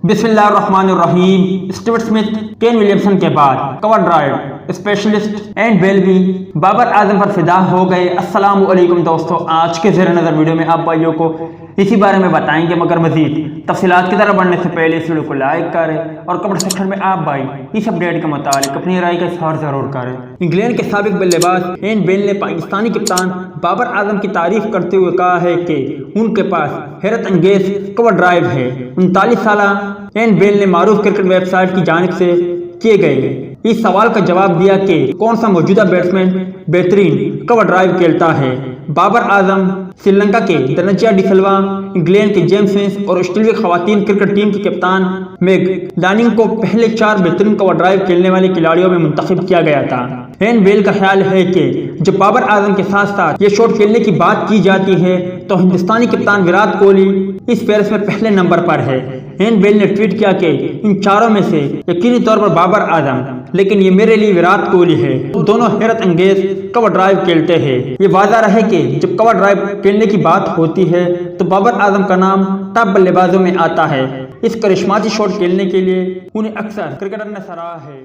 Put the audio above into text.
بسم اللہ الرحمن الرحیم۔ اسٹیو اسمتھ، کین ولیمسن کے بعد Kovoor, drive, specialist and Belvi Babar Azam پر فداح ہو گئے۔ السلام علیکم دوستو، آج کے زیر نظر ویڈیو میں آپ بھائیوں کو اسی بارے میں بتائیں گے، مگر مزید تفصیلات کی طرف بڑھنے سے پہلے اس ویڈیو کو لائک کریں اور کمنٹ سیکشن میں آپ بھائی اس اپڈیٹ کے متعلق اپنی رائے کا اظہار ضرور کریں۔ انگلینڈ کے سابق بلے باز اینڈ بیل نے پاکستانی کپتان بابر اعظم کی تعریف کرتے ہوئے کہا ہے کہ ان کے پاس حیرت انگیز کوور ڈرائیو ہے۔ 39 سالہ اینڈ بیل نے معروف کرکٹ ویب سائٹ کی جانب سے کیے گئے اس سوال کا جواب دیا کہ کون سا موجودہ بیٹسمین بہترین کوور ڈرائیو کھیلتا ہے۔ بابر اعظم سری لنکا کے دھننجیا ڈی سلوا، انگلینڈ کے جیمز وینس اور آسٹریلیا کی خواتین کرکٹ ٹیم کی کپتان میگ لاننگ کو پہلے 4 بہترین کوور ڈرائیو کھیلنے والے کھلاڑیوں میں منتخب کیا گیا تھا۔ اینڈ بیل کا خیال ہے کہ جب بابر اعظم کے ساتھ ساتھ یہ شاٹ کھیلنے کی بات کی جاتی ہے تو ہندوستانی کپتان وراٹ کوہلی اس فہرست میں پہلے نمبر پر ہے۔ اینڈ بیل نے ٹویٹ کیا کہ ان چاروں میں سے یقینی طور پر بابر اعظم، لیکن یہ میرے لیے وراٹ کوہلی ہے۔ دونوں حیرت انگیز کوور ڈرائیو کھیلتے ہیں۔ یہ واضح رہے کہ جب کوور ڈرائیو کھیلنے کی بات ہوتی ہے تو بابر اعظم کا نام ٹاپ بلے بازوں میں آتا ہے۔ اس کرشماتی شاٹ کھیلنے کے لیے انہیں اکثر کرکٹر نے سراہا ہے۔